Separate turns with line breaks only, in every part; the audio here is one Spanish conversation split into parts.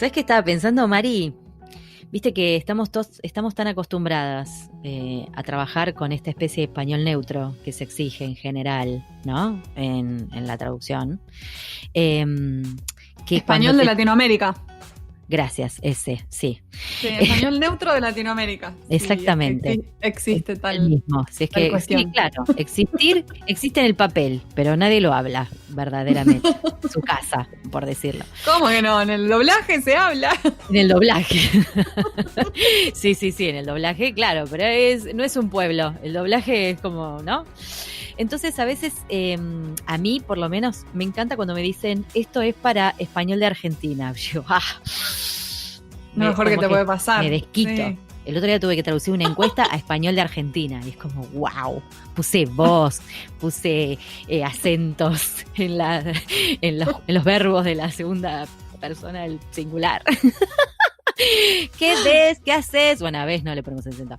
¿Sabes qué estaba pensando, Mari? Viste que estamos tan acostumbradas a trabajar con esta especie de español neutro que se exige en general, ¿no? En la traducción. Que
Español de Latinoamérica.
Gracias, ese, sí.
Sí, español neutro de Latinoamérica.
Exactamente.
Sí, existe tal,
el mismo. Si es
tal
que,
cuestión.
sí, claro, existe en el papel, pero nadie lo habla verdaderamente. Su casa, por decirlo.
¿Cómo que no? En el doblaje se habla.
En el doblaje. Sí, en el doblaje, claro, pero no es un pueblo. El doblaje es como, ¿no? Entonces, a veces, a mí, por lo menos, me encanta cuando me dicen, esto es para español de Argentina. Yo,
Lo mejor que te puede pasar.
Me desquito.
Sí.
El otro día tuve que traducir una encuesta a español de Argentina y es como, wow, puse voz, puse acentos en los verbos de la segunda persona del singular. ¿Qué ves? ¿Qué haces? Bueno, a veces no le ponemos acento.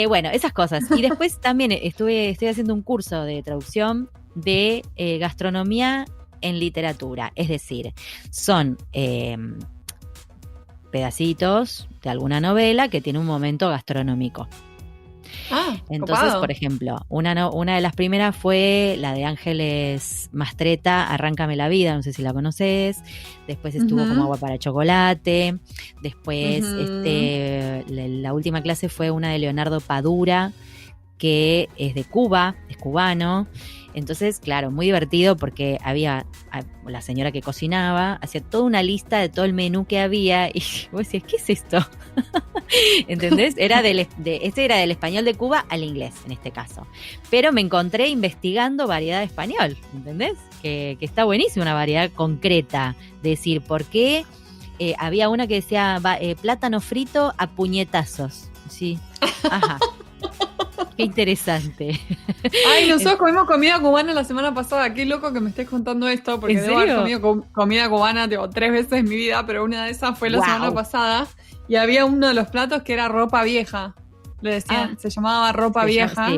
Bueno, esas cosas. Y después también estoy haciendo un curso de traducción de gastronomía en literatura. Es decir, son pedacitos de alguna novela que tiene un momento gastronómico. Entonces,
copado.
por ejemplo, una de las primeras fue la de Ángeles Mastreta, Arráncame la vida, no sé si la conoces. Después estuvo como Agua para chocolate. Después, la última clase fue una de Leonardo Padura, que es de Cuba, es cubano. Entonces, claro, muy divertido porque había la señora que cocinaba, hacía toda una lista de todo el menú que había y vos decías, ¿qué es esto? ¿Entendés? Este era del español de Cuba al inglés, en este caso. Pero me encontré investigando variedad de español, ¿entendés? Que está buenísima, una variedad concreta. De decir, ¿por qué había una que decía plátano frito a puñetazos? Sí, ajá. Qué interesante.
Ay, nosotros comimos comida cubana la semana pasada. Qué loco que me estés contando esto, porque debo haber comido comida cubana 3 veces en mi vida, pero una de esas fue la semana pasada. Y había uno de los platos que era ropa vieja. Le decían, se llamaba ropa vieja.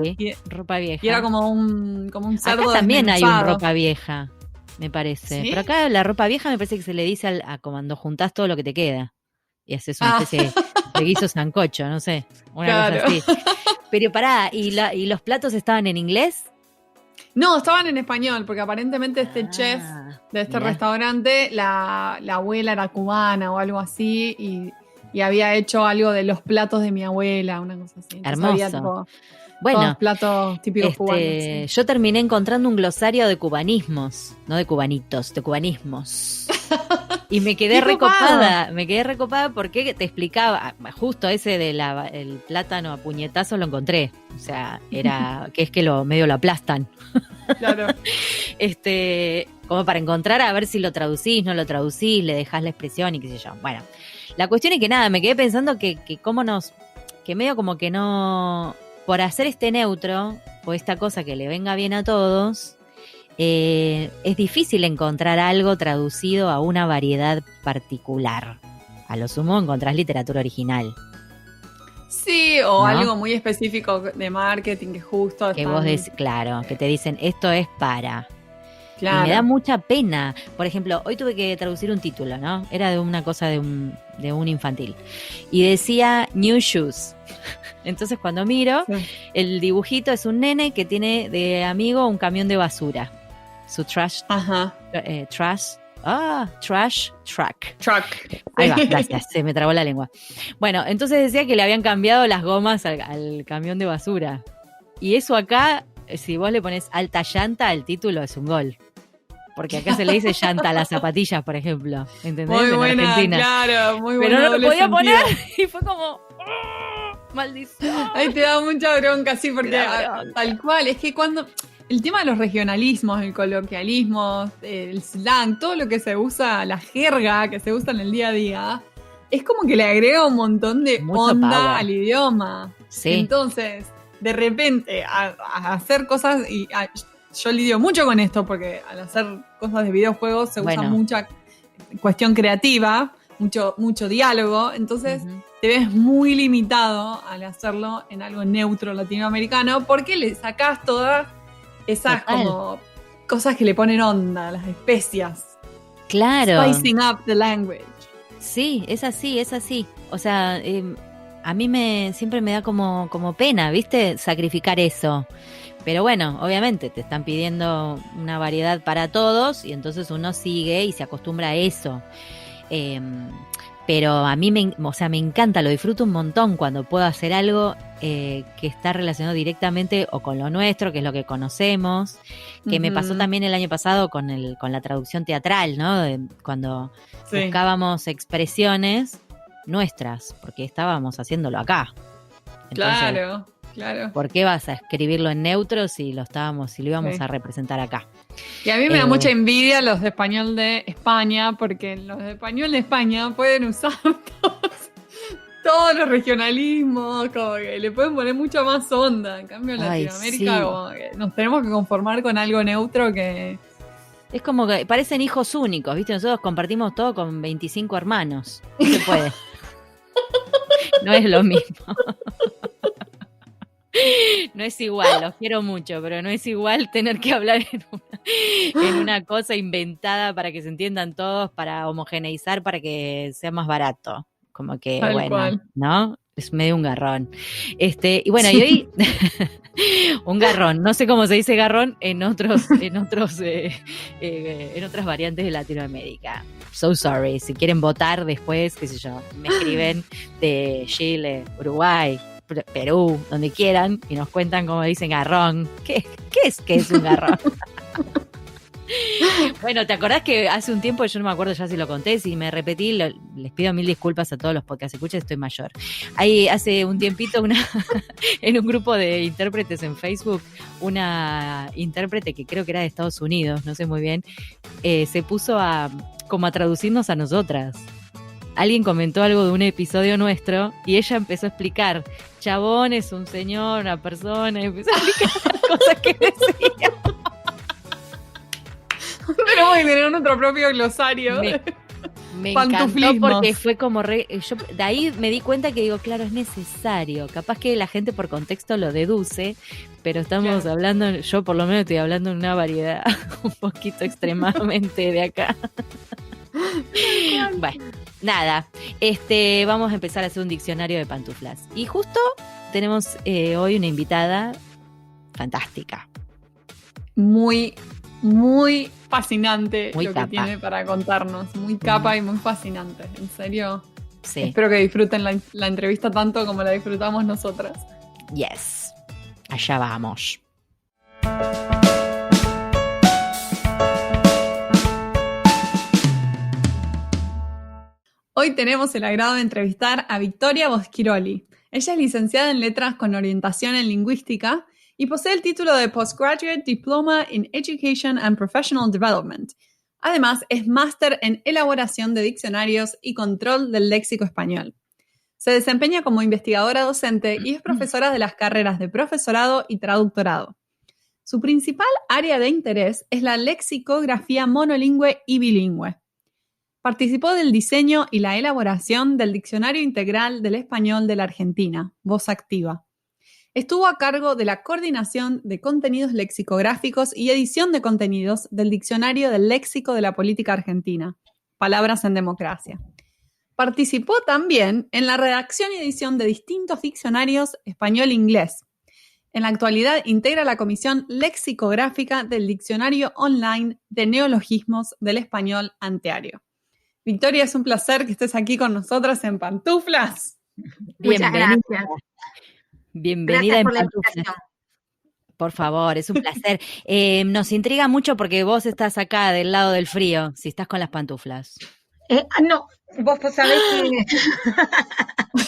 Ropa vieja.
Y era como un cerdo.
Acá también hay un ropa vieja, me parece.
¿Sí?
Pero acá la ropa vieja me parece que se le dice a cuando juntás todo lo que te queda. Y haces una especie de guiso sancocho, no sé. Una cosa así. Pero pará, ¿y los platos estaban en inglés?
No, estaban en español, porque aparentemente este chef de este restaurante, la abuela era cubana o algo así, y había hecho algo de los platos de mi abuela, una cosa así. Entonces
hermoso. Bueno,
todos platos típicos cubanos. Sí.
Yo terminé encontrando un glosario de cubanismos, no de cubanitos, de cubanismos. Y me quedé recopada porque te explicaba, justo ese de el plátano a puñetazos lo encontré. O sea, era que es que medio lo aplastan.
Claro.
Como para encontrar a ver si lo traducís, no lo traducís, le dejás la expresión y qué sé yo. Bueno, la cuestión es que nada, me quedé pensando que medio como que no, por hacer este neutro, o esta cosa que le venga bien a todos, es difícil encontrar algo traducido a una variedad particular. A lo sumo encontrás literatura original.
Sí, o ¿no? Algo muy específico de marketing que justo
que vos claro, que te dicen esto es para.
Claro.
Y me da mucha pena. Por ejemplo, hoy tuve que traducir un título, ¿no? Era de una cosa de un infantil. Y decía New Shoes. Entonces cuando miro, el dibujito es un nene que tiene de amigo un camión de basura. Su trash truck. Ahí va, gracias, se me trabó la lengua. Bueno, entonces decía que le habían cambiado las gomas al camión de basura. Y eso acá, si vos le pones alta llanta al título, es un gol. Porque acá se le dice llanta a las zapatillas, por ejemplo. ¿Entendés?
Muy
en
buena,
Argentina.
claro, muy buena.
Pero no lo podía poner y fue como... maldición.
Ahí te da mucha bronca, sí, porque tal cual, es que cuando... El tema de los regionalismos, el coloquialismo, el slang, todo lo que se usa, la jerga que se usa en el día a día, es como que le agrega un montón de
mucho
onda
power
al idioma. Sí. Entonces, de repente, a hacer cosas, yo lidio mucho con esto, porque al hacer cosas de videojuegos se usa mucha cuestión creativa, mucho diálogo, entonces te ves muy limitado al hacerlo en algo neutro latinoamericano, porque le sacás todas esas como cosas que le ponen onda, las especias.
Claro.
Spicing up the language.
Sí, es así, es así. O sea, a mí siempre me da como pena, ¿viste? Sacrificar eso. Pero bueno, obviamente te están pidiendo una variedad para todos y entonces uno sigue y se acostumbra a eso. Pero a mí me encanta, lo disfruto un montón cuando puedo hacer algo que está relacionado directamente o con lo nuestro, que es lo que conocemos, que me pasó también el año pasado con la traducción teatral, ¿no? Cuando buscábamos expresiones nuestras, porque estábamos haciéndolo acá. Entonces,
claro.
¿por qué vas a escribirlo en neutro si lo íbamos a representar acá?
Y a mí me da mucha envidia los de español de España, porque los de español de España pueden usar todos los regionalismos, como que le pueden poner mucha más onda. En cambio, en Latinoamérica como que nos tenemos que conformar con algo neutro que...
Es como que parecen hijos únicos, ¿viste? Nosotros compartimos todo con 25 hermanos. No se puede. No es lo mismo. No es igual, los quiero mucho, pero no es igual tener que hablar en una cosa inventada para que se entiendan todos, para homogeneizar, para que sea más barato. Como que,
Tal cual.
¿no? Es medio un garrón. Y bueno, y hoy un garrón, no sé cómo se dice garrón en otras variantes de Latinoamérica. So sorry, si quieren votar después, qué sé yo, me escriben de Chile, Uruguay, Perú, donde quieran, y nos cuentan cómo dicen garrón. ¿Qué es un garrón? Bueno, ¿te acordás que hace un tiempo, yo no me acuerdo ya si lo conté, si me repetí, les pido 1000 disculpas a todos los podcast escuchas, estoy mayor. Ahí hace un tiempito en un grupo de intérpretes en Facebook, una intérprete que creo que era de Estados Unidos, no sé muy bien, se puso como a traducirnos a nosotras. Alguien comentó algo de un episodio nuestro y ella empezó a explicar, chabón es un señor, una persona, y empezó a explicar las cosas que decía.
Tenemos que tener nuestro propio glosario.
Me encantó porque fue como yo de ahí me di cuenta que digo, claro, es necesario. Capaz que la gente por contexto lo deduce, pero estamos hablando, yo por lo menos estoy hablando en una variedad un poquito extremadamente de acá. Bueno, nada, vamos a empezar a hacer un diccionario de pantuflas. Y justo tenemos hoy una invitada fantástica.
Muy fascinante muy lo capa. Que tiene para contarnos. Muy capa y muy fascinante. En serio. Sí. Espero que disfruten la entrevista tanto como la disfrutamos nosotras.
Yes. Allá vamos.
Hoy tenemos el agrado de entrevistar a Victoria Boschiroli. Ella es licenciada en Letras con orientación en Lingüística y posee el título de Postgraduate Diploma in Education and Professional Development. Además, es máster en elaboración de diccionarios y control del léxico español. Se desempeña como investigadora docente y es profesora de las carreras de profesorado y traductorado. Su principal área de interés es la lexicografía monolingüe y bilingüe. Participó del diseño y la elaboración del Diccionario Integral del Español de la Argentina, Voz Activa. Estuvo a cargo de la coordinación de contenidos lexicográficos y edición de contenidos del Diccionario del Léxico de la Política Argentina, Palabras en Democracia. Participó también en la redacción y edición de distintos diccionarios español-inglés. En la actualidad integra la Comisión Lexicográfica del Diccionario Online de Neologismos del Español Anteario. Victoria, es un placer que estés aquí con nosotras en Pantuflas.
Muchas gracias.
Bienvenida en Pantuflas. Por favor, es un placer. Nos intriga mucho porque vos estás acá del lado del frío, si estás con las pantuflas.
No, vos sabés
que...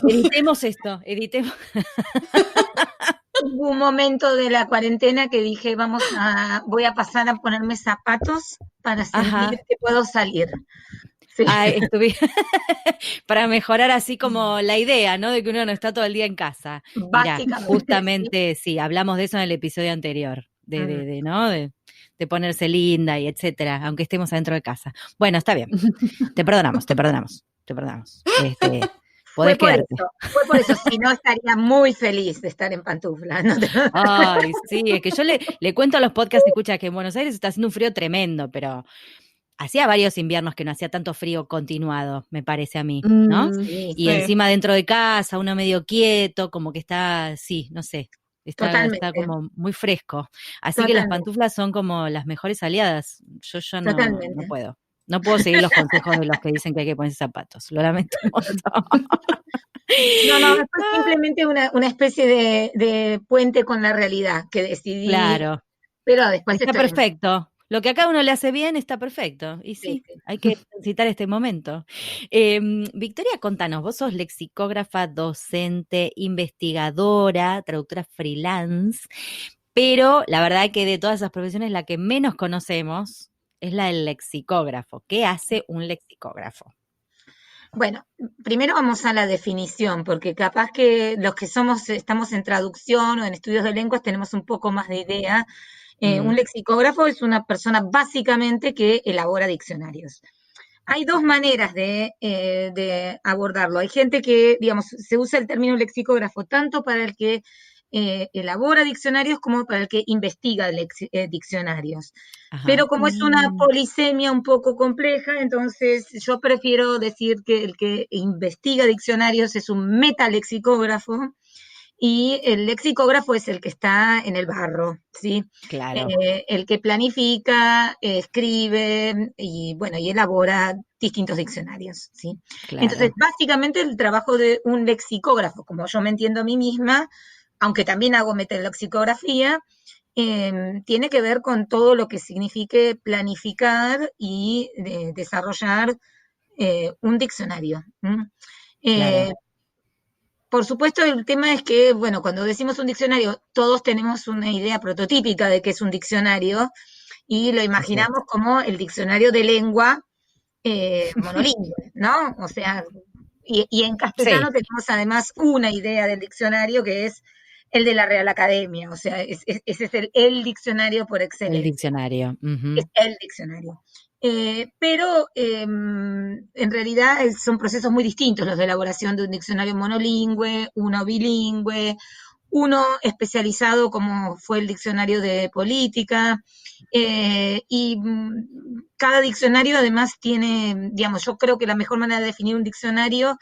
Editemos esto, editemos.
Hubo un momento de la cuarentena que dije, voy a pasar a ponerme zapatos para sentir que puedo salir. Sí.
Para mejorar así como la idea, ¿no? De que uno no está todo el día en casa. Básicamente. Mirá, justamente, sí, hablamos de eso en el episodio anterior, ¿no? De ponerse linda y etcétera, aunque estemos adentro de casa. Bueno, está bien. Te perdonamos. Podés quedarte.
Fue por eso, si no estaría muy feliz de estar en pantuflas. ¿No?
Ay, sí, es que yo le cuento a los podcasts, escucha, que en Buenos Aires está haciendo un frío tremendo, pero hacía varios inviernos que no hacía tanto frío continuado, me parece a mí, ¿no?
Sí,
y encima dentro de casa, uno medio quieto, como que está, sí, no sé, está como muy fresco. Así que las pantuflas son como las mejores aliadas. Yo no puedo. No puedo seguir los consejos de los que dicen que hay que poner zapatos. Lo lamento un montón.
No, es simplemente una especie de puente con la realidad que decidí.
Claro.
Pero después
está perfecto. Lo que a cada uno le hace bien está perfecto. Y sí. Hay que transitar este momento. Victoria, contanos, vos sos lexicógrafa, docente, investigadora, traductora freelance, pero la verdad que de todas esas profesiones la que menos conocemos es la del lexicógrafo. ¿Qué hace un lexicógrafo?
Bueno, primero vamos a la definición, porque capaz que los que estamos en traducción o en estudios de lenguas tenemos un poco más de idea. Un lexicógrafo es una persona básicamente que elabora diccionarios. Hay dos maneras de abordarlo. Hay gente que, digamos, se usa el término lexicógrafo tanto para el que elabora diccionarios como para el que investiga diccionarios. Ajá. Pero como es una polisemia un poco compleja, entonces yo prefiero decir que el que investiga diccionarios es un metalexicógrafo y el lexicógrafo es el que está en el barro, ¿sí?
Claro.
El que planifica, escribe y, bueno, y elabora distintos diccionarios, ¿sí? Claro. Entonces, básicamente el trabajo de un lexicógrafo, como yo me entiendo a mí misma, aunque también hago metalexicografía, tiene que ver con todo lo que signifique planificar y desarrollar un diccionario. Claro. Por supuesto, el tema es que, bueno, cuando decimos un diccionario, todos tenemos una idea prototípica de qué es un diccionario y lo imaginamos como el diccionario de lengua monolingüe, ¿no? O sea, y en castellano tenemos además una idea del diccionario que es el de la Real Academia, o sea, ese es el diccionario por excelencia.
El diccionario.
Es el diccionario. Pero en realidad son procesos muy distintos los de elaboración de un diccionario monolingüe, uno bilingüe, uno especializado como fue el diccionario de política, y cada diccionario además tiene, digamos, yo creo que la mejor manera de definir un diccionario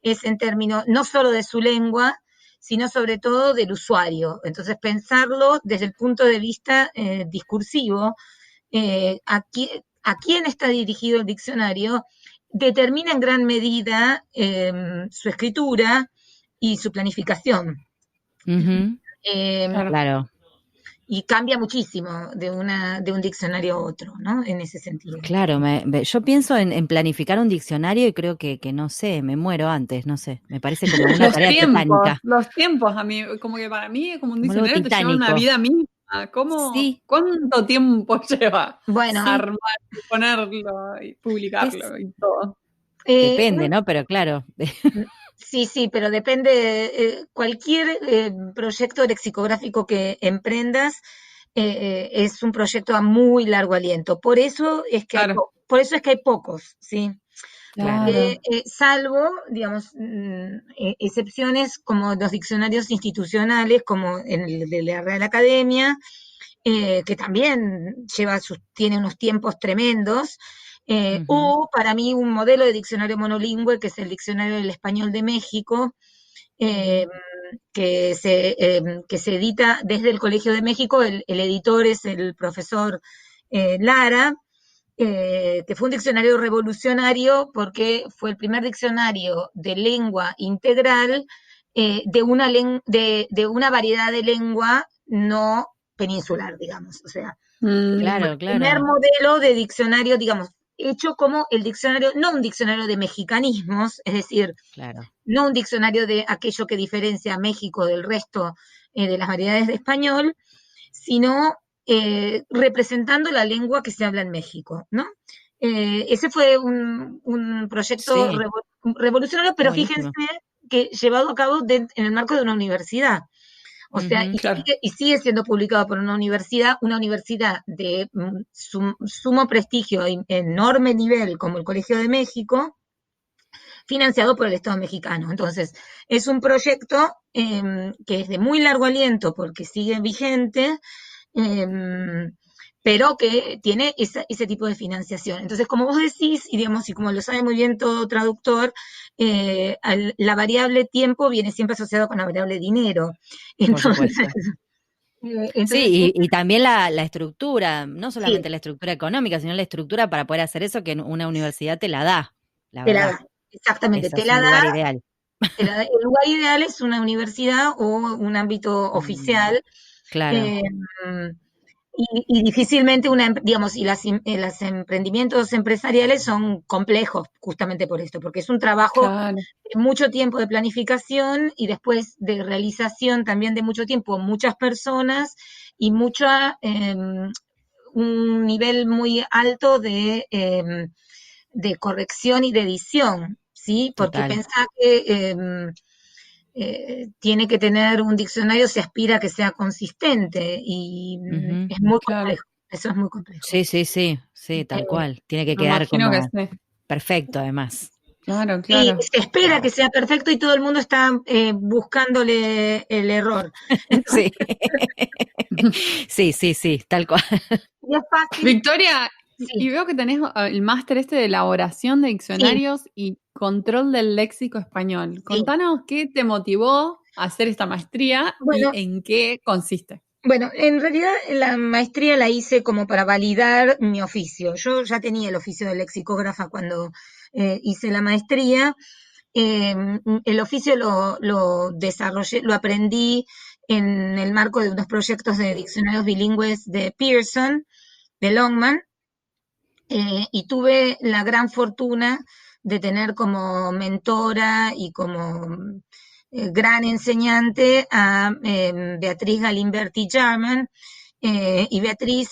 es en términos no solo de su lengua, sino sobre todo del usuario. Entonces pensarlo desde el punto de vista discursivo, a quién está dirigido el diccionario, determina en gran medida su escritura y su planificación.
Claro.
Y cambia muchísimo de un diccionario a otro, ¿no? En ese sentido.
Claro, yo pienso en planificar un diccionario y creo que no sé, me muero antes, no sé, me parece como una tarea titánica.
Los tiempos, a mí, como que para mí, como un diccionario te lleva una vida misma. ¿Cuánto tiempo lleva armar, ponerlo y publicarlo y todo?
Depende, ¿no? Pero claro.
Sí, pero depende, cualquier proyecto lexicográfico que emprendas es un proyecto a muy largo aliento. Por eso es que hay pocos, ¿sí? Claro. Salvo, digamos, excepciones como los diccionarios institucionales, como el de la Real Academia, que también tiene unos tiempos tremendos. O para mí un modelo de diccionario monolingüe, que es el Diccionario del Español de México, que se edita desde el Colegio de México. El editor es el profesor Lara, que fue un diccionario revolucionario porque fue el primer diccionario de lengua integral de una variedad de lengua no peninsular, digamos. O sea, el primer modelo de diccionario, digamos, hecho como el diccionario, no un diccionario de mexicanismos, es decir, no un diccionario de aquello que diferencia a México del resto de las variedades de español, sino representando la lengua que se habla en México, ¿no? Ese fue un proyecto revolucionario, pero fíjense que llevado a cabo en el marco de una universidad. O sea, y sigue siendo publicado por una universidad de sumo prestigio y enorme nivel como el Colegio de México, financiado por el Estado mexicano. Entonces, es un proyecto que es de muy largo aliento porque sigue vigente, pero que tiene ese tipo de financiación. Entonces, como vos decís, y digamos, y como lo sabe muy bien todo traductor, la variable tiempo viene siempre asociado con la variable dinero. Entonces,
sí, y también la estructura, no solamente
sí,
la estructura económica, sino la estructura para poder hacer eso que una universidad te la da, la
te la
verdad.
da, exactamente,
Ese
te
es
la
un
da.
lugar ideal.
El lugar ideal es una universidad o un ámbito oficial.
Claro.
eh, y difícilmente digamos, y los emprendimientos empresariales son complejos justamente por esto, porque es un trabajo
Claro.
de mucho tiempo de planificación y después de realización también de mucho tiempo, muchas personas y un nivel muy alto de corrección y de edición, ¿sí? Porque
Total.
pensá que tiene que tener un diccionario, se aspira a que sea consistente y
Ujú.
es muy
Claro.
complejo, eso es muy complejo.
Sí, tal
Eh,
cual. Tiene que
Me
quedar
imagino que
como
sí.
perfecto, además.
Claro,
y
claro.
se espera que sea perfecto y todo el mundo está buscándole el error. Entonces,
Sí. Sí, tal cual.
y es fácil,
Victoria, y
sí,
veo que tenés el máster de elaboración de
sí,
diccionarios y control del léxico español.
sí.
Contanos qué te motivó a hacer esta maestría y
Bueno,
en qué consiste.
Bueno, en realidad la maestría la hice como para validar mi oficio. Yo ya tenía el oficio de lexicógrafa cuando hice la maestría. Eh, el oficio lo desarrollé, lo aprendí en el marco de unos proyectos de diccionarios bilingües de Pearson, de Longman, y tuve la gran fortuna de tener como mentora y como gran enseñante a Beatriz Galimberti Jarman, y Beatriz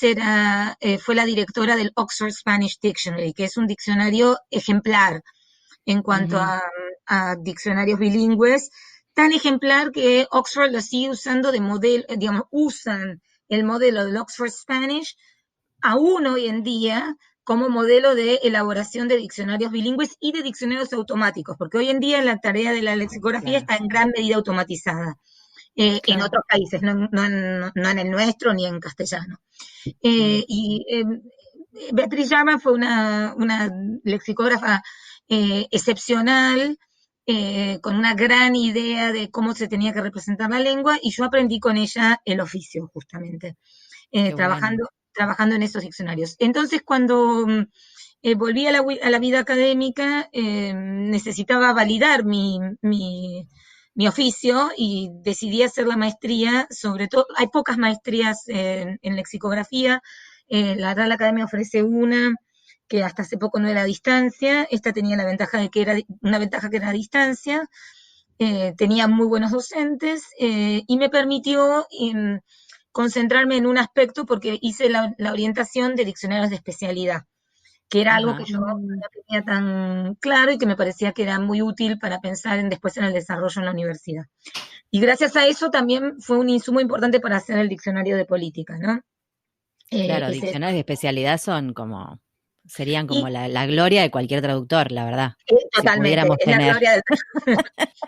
fue la directora del Oxford Spanish Dictionary, que es un diccionario ejemplar en cuanto
Ujú.
a diccionarios bilingües, tan ejemplar que Oxford lo sigue usando de modelo, digamos, usan el modelo del Oxford Spanish aún hoy en día como modelo de elaboración de diccionarios bilingües y de diccionarios automáticos, porque hoy en día la tarea de la lexicografía
Claro.
está en gran medida automatizada en
Claro.
otros países, no en el nuestro ni en castellano.
Mm.
Y Beatriz Llama fue una lexicógrafa excepcional, con una gran idea de cómo se tenía que representar la lengua, y yo aprendí con ella el oficio, justamente,
Qué bueno.
trabajando en esos diccionarios. Entonces, cuando volví a la vida académica, necesitaba validar mi oficio y decidí hacer la maestría, sobre todo, hay pocas maestrías en lexicografía, la Real Academia ofrece una que hasta hace poco no era a distancia, esta tenía la ventaja de que era una ventaja que era a distancia, tenía muy buenos docentes y me permitió concentrarme en un aspecto porque hice la orientación de diccionarios de especialidad, que era algo que
Ajá.
yo no tenía tan claro y que me parecía que era muy útil para pensar después en el desarrollo en la universidad. Y gracias a eso también fue un insumo importante para hacer el diccionario de política, ¿no?
Claro,
Ese,
diccionarios de especialidad serían
y
como la gloria de cualquier traductor, la verdad. Si
totalmente,
pudiéramos
es la
tener,
gloria del...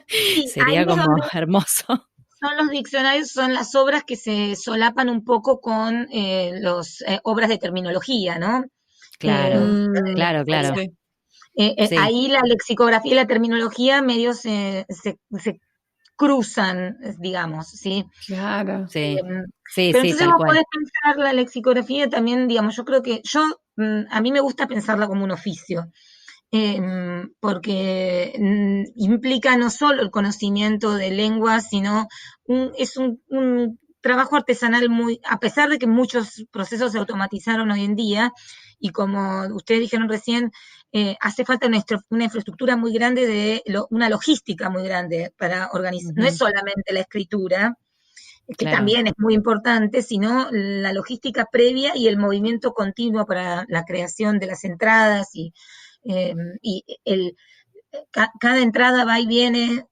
Sí, ahí
sería
es
como
donde
hermoso.
son los diccionarios, son las obras que se solapan un poco con las obras de terminología, ¿no?
Claro,
De
claro.
especialidad.
Sí.
Sí,
Ahí la lexicografía y la terminología medio se cruzan, digamos, ¿sí?
Claro.
sí,
Eh, pero
sí,
entonces
tal
vos
cual.
podés pensar la lexicografía también, digamos, yo creo que a mí me gusta pensarla como un oficio, porque implica no solo el conocimiento de lenguas, sino es un trabajo artesanal a pesar de que muchos procesos se automatizaron hoy en día, y como ustedes dijeron recién, hace falta una infraestructura muy grande una logística muy grande para organizar. No es
Ujú.
solamente la escritura, que
Claro,
también es muy importante, sino la logística previa y el movimiento continuo para la creación de las entradas eh, y cada entrada va y viene,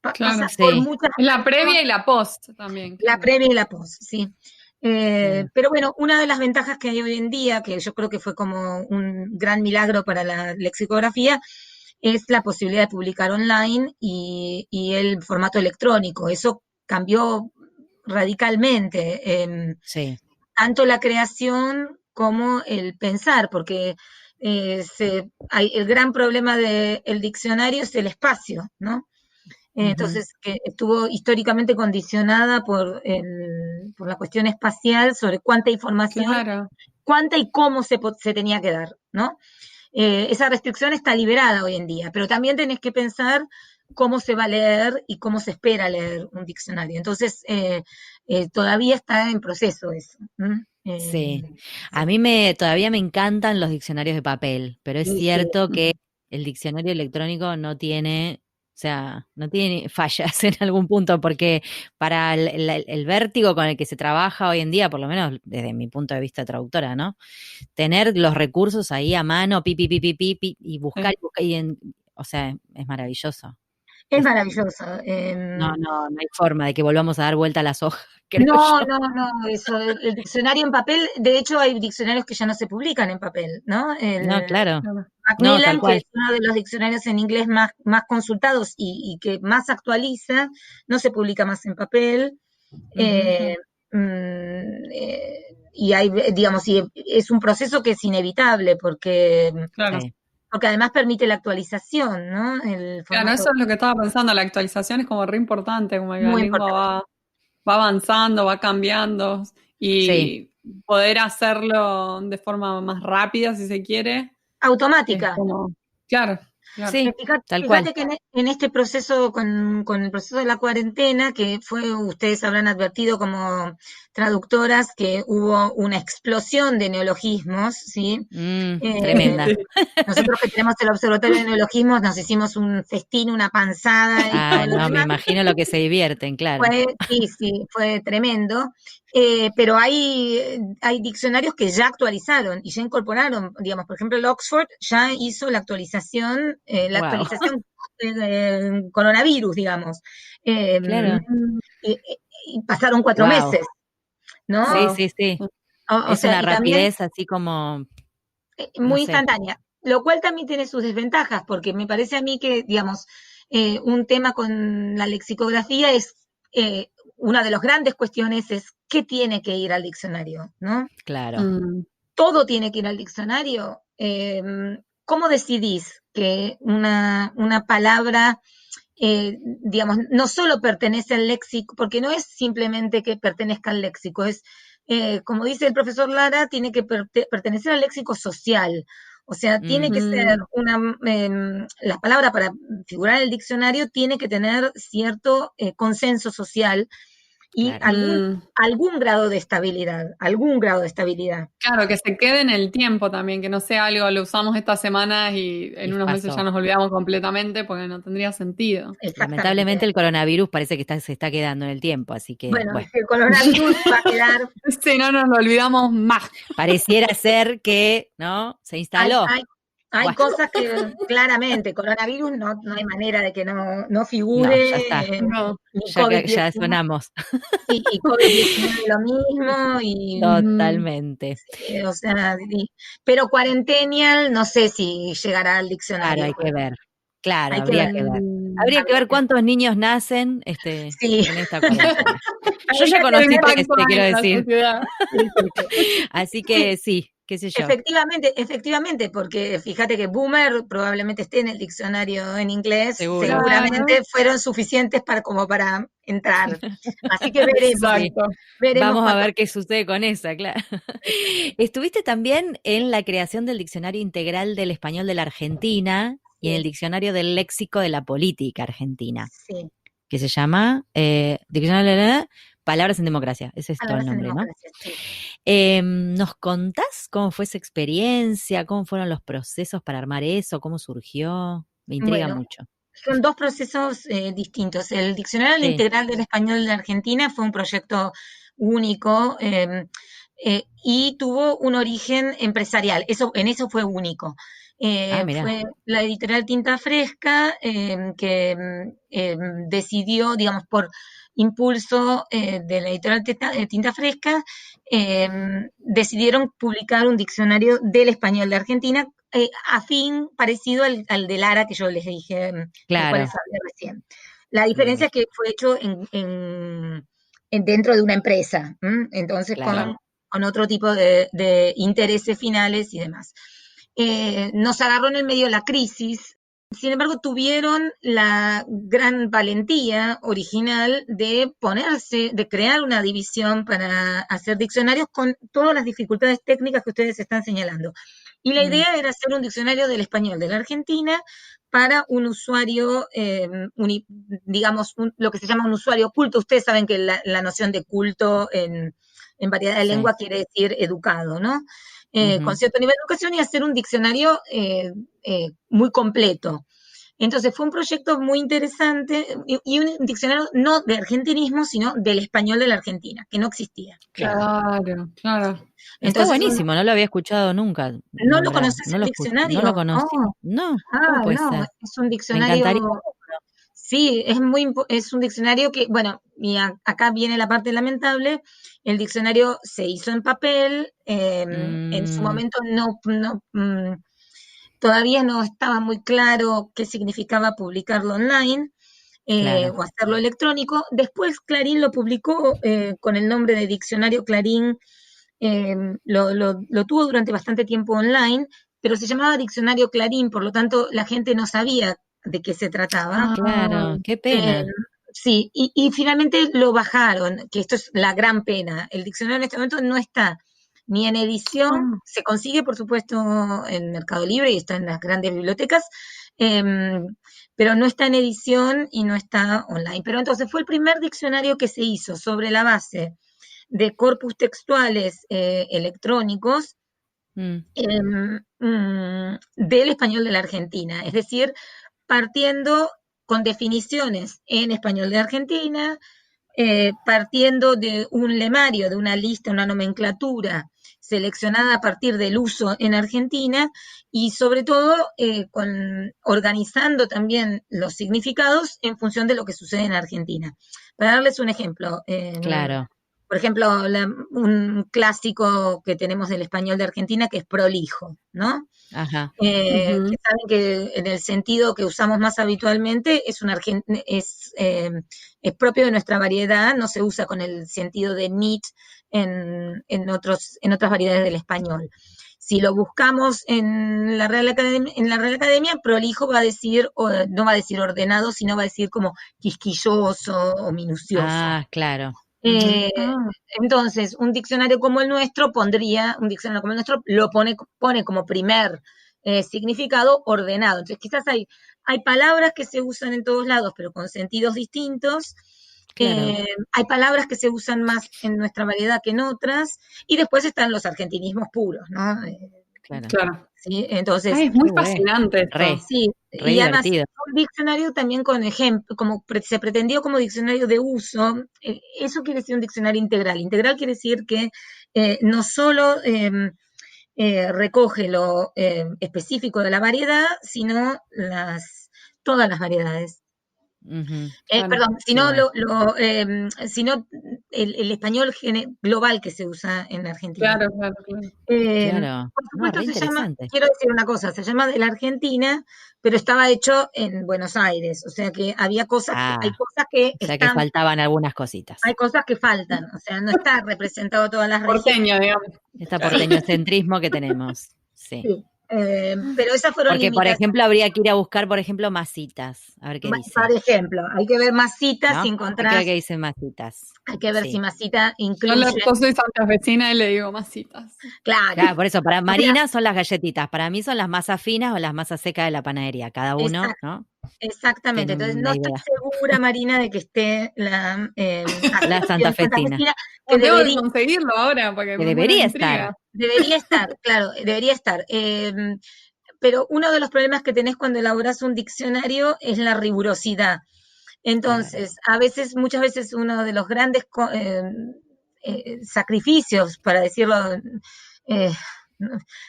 pasa
Claro.
por
sí,
muchas
Es la
manos,
previa y la post también,
la
claro.
previa y la post, ¿sí?
claro.
Pero bueno, una de las ventajas que hay hoy en día, que yo creo que fue como un gran milagro para la lexicografía, es la posibilidad de publicar online y el formato electrónico. Eso cambió radicalmente.
Sí,
tanto la creación como el pensar, porque el gran problema del diccionario es el espacio, ¿no? Entonces, que estuvo históricamente condicionada por la cuestión espacial sobre cuánta información, cuánta y cómo se tenía que dar, ¿no? Esa restricción está liberada hoy en día, pero también tenés que pensar cómo se va a leer y cómo se espera leer un diccionario. Entonces, todavía está en proceso eso.
Sí, a mí todavía me encantan los diccionarios de papel, pero es cierto que el diccionario electrónico no tiene fallas en algún punto, porque para el vértigo con el que se trabaja hoy en día, por lo menos desde mi punto de vista traductora, ¿no? Tener los recursos ahí a mano, y buscar, o sea, es maravilloso.
Es maravilloso.
No hay forma de que volvamos a dar vuelta a las hojas.
No, eso, el diccionario en papel, de hecho hay diccionarios que ya no se publican en papel, ¿no?
No, claro.
Macmillan, que es uno de los diccionarios en inglés más consultados y que más actualiza, no se publica más en papel. Y hay, digamos, y es un proceso que es inevitable porque además permite la actualización, ¿no?
Claro, eso es lo que estaba pensando, la actualización es como re importante, como que la lengua va avanzando, va cambiando, y poder hacerlo de forma más rápida, si se quiere.
Automática.
Claro.
Sí,
fíjate que en este proceso, con el proceso de la cuarentena, que ustedes habrán advertido como traductoras que hubo una explosión de neologismos, ¿sí?
Tremenda.
Nosotros que tenemos el Observatorio de Neologismos nos hicimos un festín, una panzada.
Me imagino lo que se divierten, claro.
Fue tremendo. Pero hay diccionarios que ya actualizaron y ya incorporaron, digamos, por ejemplo, el Oxford ya hizo la actualización, actualización coronavirus, digamos.
Claro.
Y pasaron 4 meses, ¿no?
Sí. Es una rapidez así como
muy instantánea, lo cual también tiene sus desventajas, porque me parece a mí que, digamos, un tema con la lexicografía es, una de las grandes cuestiones es qué tiene que ir al diccionario, ¿no?
Claro.
Todo tiene que ir al diccionario. ¿Cómo decidís que una palabra, digamos, no solo pertenece al léxico, porque no es simplemente que pertenezca al léxico, es, como dice el profesor Lara, tiene que pertenecer al léxico social. O sea, tiene que ser la palabra para figurar en el diccionario tiene que tener cierto consenso social y algún grado de estabilidad,
Claro, que se quede en el tiempo también, que no sea algo, lo usamos estas semanas y en unos meses ya nos olvidamos completamente porque no tendría sentido.
Lamentablemente el coronavirus parece que se está quedando en el tiempo, así que...
Bueno. El coronavirus va a quedar...
Sí, no nos lo olvidamos más.
Pareciera ser que, ¿no? Se instaló.
Hay cosas que claramente, coronavirus no hay manera de que no figure.
No, ya está. Ya sonamos.
Sí, y COVID-19 lo mismo. Y,
totalmente.
O sea, pero Cuarentenial no sé si llegará al diccionario.
Claro, hay que ver. Claro, habría que ver. Habría que ver cuántos niños nacen en esta cuarentena. Yo ya conocí 3, te quiero decir. Así que sí, qué sé yo.
Efectivamente, porque fíjate que boomer probablemente esté en el diccionario en inglés, seguramente fueron suficientes como para entrar. Así que veremos.
Vamos a ver qué sucede con esa, claro. Estuviste también en la creación del Diccionario Integral del Español de la Argentina y en el Diccionario del Léxico de la Política Argentina, que se llama Diccionario de Palabras en Democracia, ese es todo el nombre, ¿no? ¿Nos contás cómo fue esa experiencia? ¿Cómo fueron los procesos para armar eso? ¿Cómo surgió? Me intriga mucho.
Son 2 procesos distintos. El Diccionario Integral del Español de Argentina fue un proyecto único y tuvo un origen empresarial. En eso fue único. Fue la editorial Tinta Fresca que decidió, digamos, por impulso de la editorial Tinta Fresca, decidieron publicar un diccionario del español de Argentina, parecido al de Lara que yo les dije,
claro.
Recién. La diferencia es que fue hecho dentro de una empresa, entonces con otro tipo de intereses finales y demás. Nos agarró en el medio de la crisis. Sin embargo, tuvieron la gran valentía original de crear una división para hacer diccionarios con todas las dificultades técnicas que ustedes están señalando. Y la idea era hacer un diccionario del español de la Argentina para un usuario, digamos, lo que se llama un usuario culto. Ustedes saben que la noción de culto en variedad de lengua quiere decir educado, ¿no? Con cierto nivel de educación, y hacer un diccionario muy completo. Entonces fue un proyecto muy interesante y un diccionario no de argentinismo, sino del español de la Argentina, que no existía.
Claro.
Está buenísimo, no lo había escuchado nunca.
¿No lo conoces el diccionario?
No lo conocí. No, ¿cómo puede ser?
Es un diccionario. Me encantaría. Sí, es un diccionario que, bueno, y acá viene la parte lamentable. El diccionario se hizo en papel, en su momento todavía no estaba muy claro qué significaba publicarlo online o hacerlo electrónico. Después Clarín lo publicó con el nombre de Diccionario Clarín, lo tuvo durante bastante tiempo online, pero se llamaba Diccionario Clarín, por lo tanto la gente no sabía de qué se trataba.
Claro, qué pena.
Sí, y finalmente lo bajaron, que esto es la gran pena. El diccionario en este momento no está ni en edición, se consigue por supuesto en Mercado Libre y está en las grandes bibliotecas, pero no está en edición y no está online. Pero entonces fue el primer diccionario que se hizo sobre la base de corpus textuales electrónicos del español de la Argentina, es decir, partiendo con definiciones en español de Argentina, partiendo de un lemario, de una lista, una nomenclatura seleccionada a partir del uso en Argentina y sobre todo organizando también los significados en función de lo que sucede en Argentina. Para darles un ejemplo,
claro.
Por ejemplo, un clásico que tenemos del español de Argentina que es prolijo, ¿no?
Ajá.
Que saben que en el sentido que usamos más habitualmente es propio de nuestra variedad, no se usa con el sentido de neat en otras variedades del español. Si lo buscamos en la Real Academia, prolijo va a decir, no va a decir ordenado, sino va a decir como quisquilloso o minucioso.
Ah, claro.
Entonces, un diccionario como el nuestro lo pone como primer significado ordenado. Entonces, quizás hay palabras que se usan en todos lados, pero con sentidos distintos. Claro. Hay palabras que se usan más en nuestra variedad que en otras, y después están los argentinismos puros, ¿no?
Claro.
¿Sí? Entonces,
es muy fascinante esto.
Sí,
re
y además
divertido.
Un diccionario también con ejemplo, como se pretendió como diccionario de uso. Eso quiere decir un diccionario integral. Integral quiere decir que no solo recoge lo específico de la variedad, sino todas las variedades. Perdón, sino el español global que se usa en Argentina.
Claro.
Por supuesto quiero decir una cosa, se llama de la Argentina, pero estaba hecho en Buenos Aires, o sea que había hay cosas que
que faltaban algunas cositas.
Hay cosas que faltan, o sea, no está representado todas las regiones.
Porteño, digamos.
Este porteñocentrismo que tenemos, sí.
Pero esas fueron
porque, por ejemplo, habría que ir a buscar, por ejemplo, masitas. A ver qué dice.
Por ejemplo, hay que ver masitas y encontrar.
Hay que ver qué dice masitas.
Hay que ver si masita incluye.
Yo soy santafesina y le digo masitas.
Claro.
Por eso, para Marina son las galletitas, para mí son las masas finas o las masas secas de la panadería, cada uno, ¿no?
Exactamente, entonces no estoy segura, Marina, de que esté la
santafesina.
Que debería conseguirlo ahora, porque
debería estar.
Debería estar, claro, debería estar. Pero uno de los problemas que tenés cuando elaborás un diccionario es la rigurosidad. Entonces, muchas veces uno de los grandes sacrificios, para decirlo,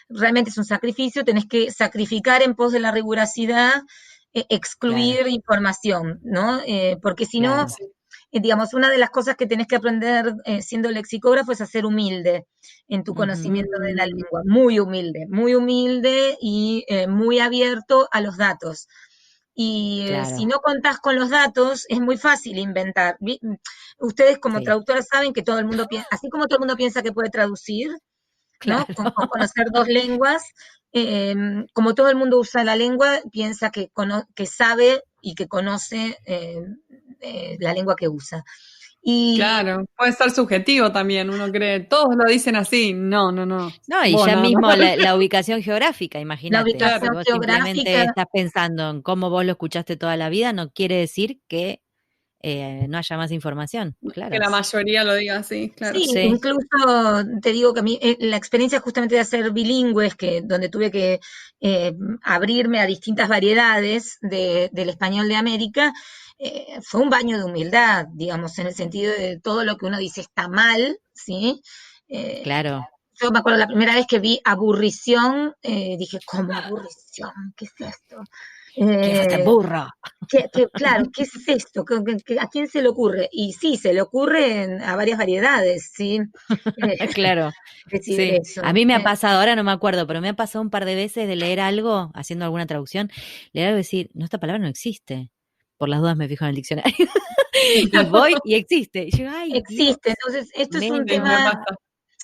realmente es un sacrificio, tenés que sacrificar en pos de la rigurosidad, excluir información, ¿no? Porque si no, digamos, una de las cosas que tenés que aprender siendo lexicógrafo es a ser humilde en tu conocimiento de la lengua, muy humilde y muy abierto a los datos. y
Claro.
si no contás con los datos, es muy fácil inventar. Ustedes como
Sí.
traductoras saben que todo el mundo piensa, así como todo el mundo piensa que puede traducir, ¿no?
Claro.
Con conocer dos lenguas, como todo el mundo usa la lengua, piensa que sabe y que conoce la lengua que usa. Y
Claro, puede ser subjetivo también, uno cree, todos lo dicen así, no.
No, y
Vos
ya
nada más.
mismo la ubicación geográfica,
la
imagínate. Si
ubicación
Claro,
vos simplemente
geográfica,
estás pensando en cómo vos lo escuchaste toda la vida, no quiere decir que no haya más información.
que
Claro.
la mayoría lo diga así, claro.
sí,
Sí,
incluso te digo que a mí la experiencia justamente de hacer bilingües, donde tuve que abrirme a distintas variedades del español de América, fue un baño de humildad, digamos, en el sentido de todo lo que uno dice está mal, ¿sí? Eh,
claro.
yo me acuerdo la primera vez que vi aburrición, dije, ¿cómo aburrición? ¿Qué es esto?
¿Qué es este
Eh,
burro?
claro, ¿qué es esto? ¿A quién se le ocurre? Y sí, se le ocurre a varias variedades, ¿sí?
Claro,
Decir
sí.
eso.
A mí me ha pasado, ahora no me acuerdo, pero me ha pasado un par de veces de leer algo, haciendo alguna traducción, leer algo y decir, no, esta palabra no existe. Por las dudas me fijo en el diccionario. Y voy y existe. Y yo, ay, Dios,
Existe, entonces esto es un
Sí, me
tema,
pasa.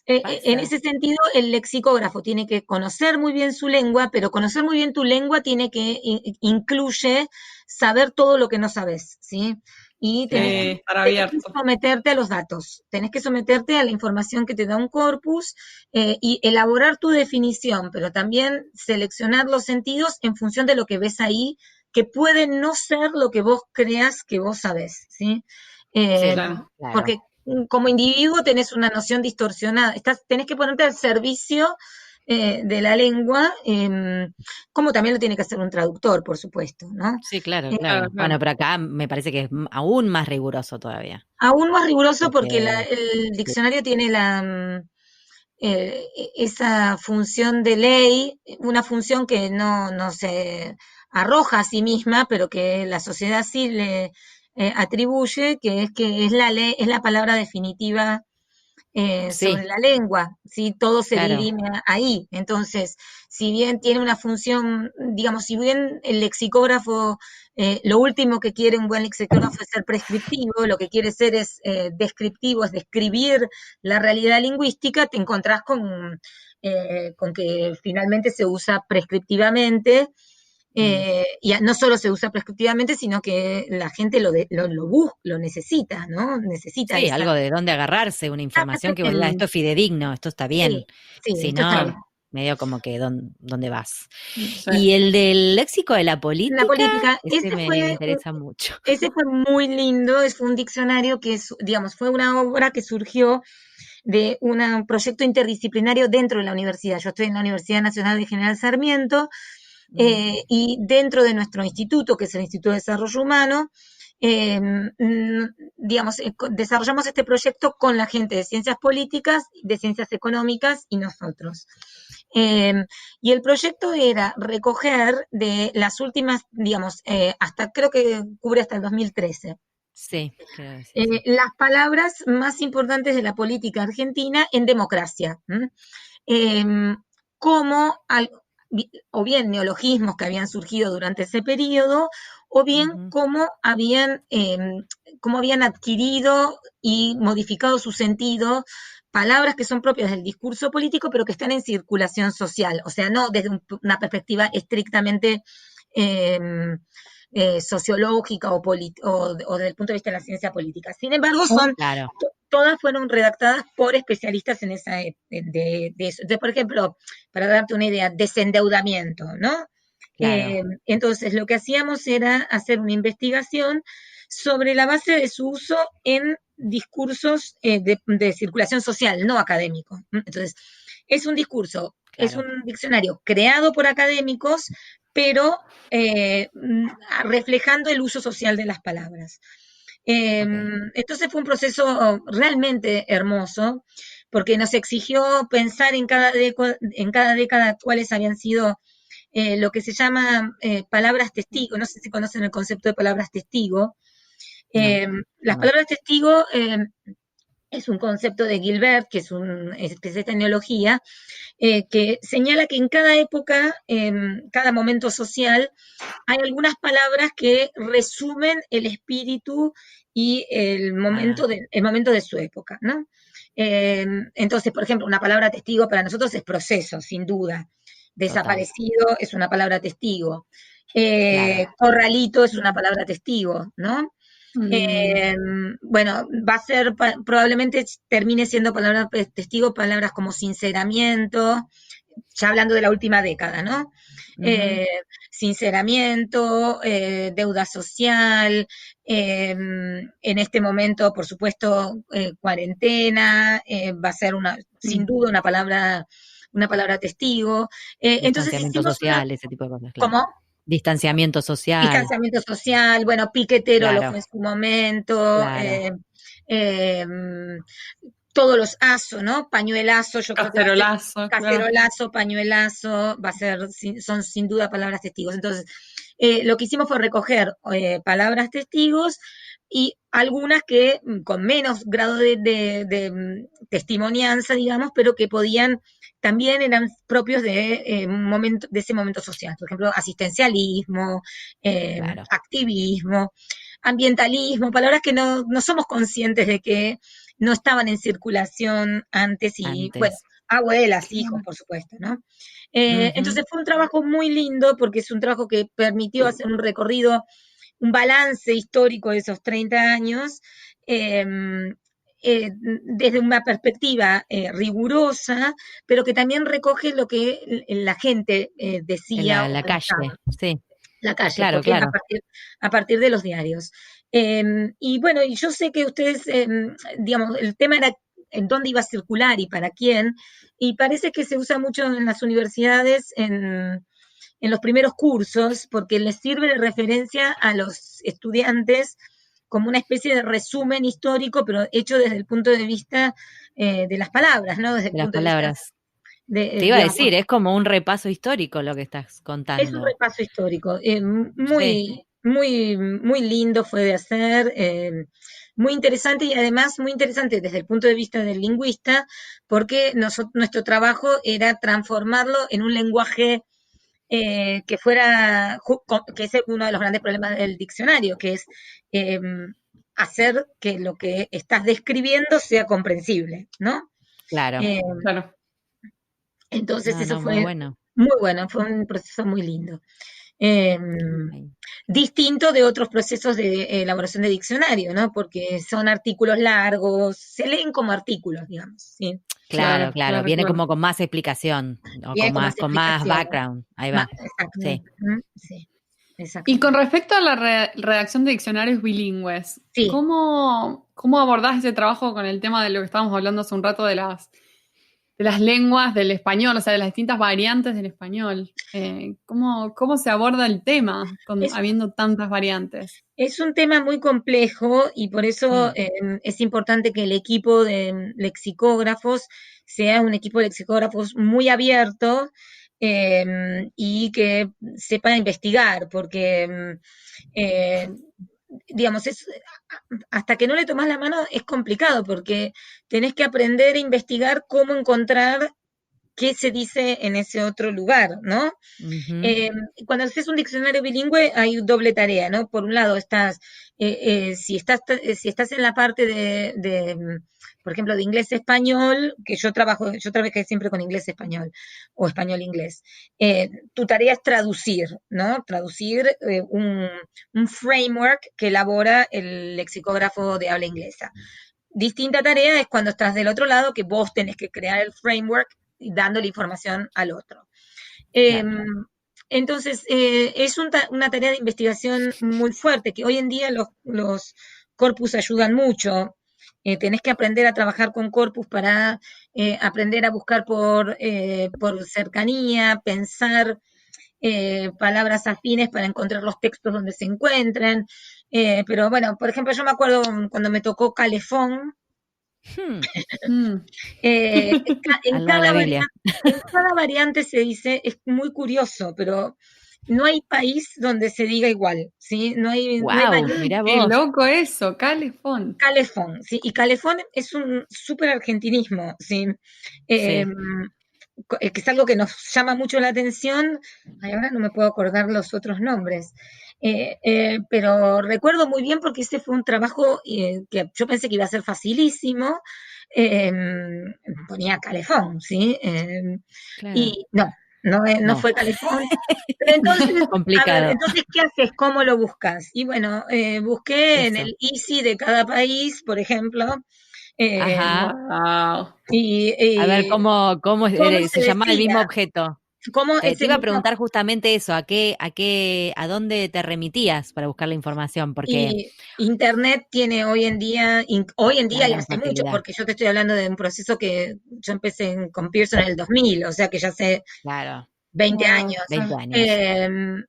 en
pasa.
ese sentido el lexicógrafo tiene que conocer muy bien su lengua, pero conocer muy bien tu lengua tiene que incluye saber todo lo que no sabes, ¿sí? Y
Claro.
Estar
tenés que
abierto.
someterte a los datos, tenés que someterte a la información que te da un corpus y elaborar tu definición, pero también seleccionar los sentidos en función de lo que ves ahí, que puede no ser lo que vos creas que vos sabés, ¿sí? Eh,
Sí,
Claro.
claro.
porque como individuo tenés una noción distorsionada, tenés que ponerte al servicio de la lengua, como también lo tiene que hacer un traductor, por supuesto, ¿no?
Sí, claro,
Eh,
Claro,
claro.
claro.
Bueno, pero acá me parece que es aún más riguroso todavía.
Aún más riguroso porque
Porque,
el
sí,
diccionario tiene esa función de ley, una función que no se arroja a sí misma, pero que la sociedad sí le atribuye, que es la ley, es la palabra definitiva sobre
sí,
la lengua, ¿sí? Todo se
claro.
dirime ahí. Entonces, si bien tiene una función, digamos, si bien el lexicógrafo, lo último que quiere un buen lexicógrafo es ser prescriptivo, lo que quiere ser es descriptivo, es describir la realidad lingüística, te encontrás con que finalmente se usa prescriptivamente.
Mm.
Y no solo se usa prescriptivamente, sino que la gente lo busca, lo necesita, ¿no? Necesita
Sí,
esa.
algo de dónde agarrarse, una información que vos digas,
Mm,
esto es fidedigno, esto está bien.
Sí, sí,
Si
esto está
no,
bien.
claro.
medio como que dónde vas.
Sí.
Y el del léxico de la
La
política,
política,
ese me interesa mucho.
ese fue muy lindo, fue un diccionario que, digamos, fue una obra que surgió de un proyecto interdisciplinario dentro de la universidad. Yo estoy en la Universidad Nacional de General Sarmiento
Mm,
y dentro de nuestro instituto, que es el Instituto de Desarrollo Humano, eh, digamos, desarrollamos este proyecto con la gente de ciencias políticas, de ciencias económicas y nosotros. Y el proyecto era recoger de las últimas, digamos, hasta creo que cubre hasta el 2013,
sí, creo que sí, sí.
las palabras más importantes de la política argentina en democracia. Eh, como o bien neologismos que habían surgido durante ese periodo, o bien
Ujú.
cómo habían adquirido y modificado su sentido palabras que son propias del discurso político, pero que están en circulación social, o sea, no desde una perspectiva estrictamente eh, sociológica o desde el punto de vista de la ciencia política. Sin embargo,
Claro,
todas fueron redactadas por especialistas en esa de eso. Entonces, por ejemplo, para darte una idea, desendeudamiento, ¿no?
claro.
Entonces, lo que hacíamos era hacer una investigación sobre la base de su uso en discursos de circulación social, no académico. Entonces, es un discurso, es
Claro.
un diccionario creado por académicos, pero reflejando el uso social de las palabras.
Ok.
Entonces fue un proceso realmente hermoso, porque nos exigió pensar en cada década cuáles habían sido lo que se llama palabras testigo. No sé si conocen el concepto de palabras testigo.
No,
Las
no.
palabras testigo es un concepto de Gilbert, que es un especialista en neología, que señala que en cada época, en cada momento social, hay algunas palabras que resumen el espíritu y el momento de su época, ¿no? Entonces, por ejemplo, una palabra testigo para nosotros es proceso, sin duda. Desaparecido es una palabra testigo. Corralito es una palabra testigo, ¿no? Bueno, va a ser, probablemente termine siendo palabras testigo, palabras como sinceramiento, ya hablando de la última década, ¿no? Sinceramiento, deuda social, en este momento, por supuesto, cuarentena, va a ser sin duda una palabra testigo. Entonces
distanciamiento social, ese tipo de cosas, claro.
¿Cómo?
Distanciamiento social.
Distanciamiento social, bueno, piquetero lo fue en su momento, todos los ASO, ¿no? Pañuelazo, yo creo que cacerolazo, pañuelazo, son sin duda palabras testigos. Entonces, lo que hicimos fue recoger palabras testigos y algunas que con menos grado de testimonianza, digamos, pero que también eran propios de ese momento social. Por ejemplo, asistencialismo, activismo, ambientalismo, palabras que no somos conscientes de que no estaban en circulación antes. Bueno, abuelas, hijos, por supuesto, ¿no? Entonces fue un trabajo muy lindo porque es un trabajo que permitió hacer un recorrido, un balance histórico de esos 30 años, desde una perspectiva rigurosa, pero que también recoge lo que la gente decía.
La calle, sí.
La calle,
claro,
porque
claro.
A partir de los diarios. Y bueno, y yo sé que ustedes, digamos, el tema era en dónde iba a circular y para quién, y parece que se usa mucho en las universidades, en los primeros cursos, porque les sirve de referencia a los estudiantes como una especie de resumen histórico, pero hecho desde el punto de vista de las palabras, ¿no? Desde el punto de vista
te iba a decir, es como un repaso histórico lo que estás contando.
Es un repaso histórico, muy lindo fue de hacer, muy interesante, y además muy interesante desde el punto de vista del lingüista, porque nuestro trabajo era transformarlo en un lenguaje que es uno de los grandes problemas del diccionario, que es hacer que lo que estás describiendo sea comprensible, ¿no?
Claro.
Entonces eso fue
muy
bueno, fue un proceso muy lindo. Distinto de otros procesos de elaboración de diccionario, ¿no? Porque son artículos largos, se leen como artículos, digamos, ¿sí?
Claro, viene como con más explicación, o con más background, ahí va.
Exacto. Sí. Exacto.
Y con respecto a la redacción de diccionarios bilingües,
sí.
¿Cómo abordás ese trabajo con el tema de lo que estábamos hablando hace un rato de las lenguas del español, o sea, de las distintas variantes del español? ¿Cómo se aborda el tema habiendo tantas variantes?
Es un tema muy complejo y por eso es importante que el equipo de lexicógrafos sea un equipo de lexicógrafos muy abierto y que sepa investigar, porque digamos, hasta que no le tomas la mano es complicado, porque tenés que aprender a investigar cómo encontrar qué se dice en ese otro lugar, ¿no? Cuando haces un diccionario bilingüe hay doble tarea, ¿no? Por un lado si estás en la parte de por ejemplo, de inglés-español, que yo trabajé siempre con inglés-español, o español-inglés. Tu tarea es traducir, ¿no? Traducir un framework que elabora el lexicógrafo de habla inglesa. Distinta tarea es cuando estás del otro lado, que vos tenés que crear el framework dándole información al otro. Entonces, es una tarea de investigación muy fuerte, que hoy en día los corpus ayudan mucho. Tenés que aprender a trabajar con corpus para aprender a buscar por cercanía, pensar palabras afines para encontrar los textos donde se encuentran. Pero bueno, por ejemplo, yo me acuerdo cuando me tocó calefón, en cada variante se dice, es muy curioso, pero no hay país donde se diga igual, ¿sí? No hay
mirá vos.
Qué loco eso, calefón.
Calefón, ¿sí? Y calefón es un súper argentinismo, ¿sí?
Sí.
Que es algo que nos llama mucho la atención. Ay, ahora no me puedo acordar los otros nombres. Pero recuerdo muy bien porque ese fue un trabajo que yo pensé que iba a ser facilísimo. Eh, Ponía calefón, ¿sí?
Claro.
Y no fue calefón. Pero entonces, a ver,
Complicado.
entonces, ¿qué haces? ¿Cómo lo buscas? Y bueno, busqué en
Eso.
el Easy de cada país, por ejemplo,
Ajá.
Wow.
A ver
y
cómo
cómo se
se llamaba el mismo
decía,
objeto.
cómo
Te
ese
iba a
mismo.
preguntar justamente eso, a dónde te remitías para buscar la información, porque
Y Internet tiene hoy en día y
la
hace mucho,
facilidad.
porque yo te estoy hablando de un proceso que yo empecé con Pearson en el 2000, o sea que ya hace
Claro,
20
Wow.
años.
20 años.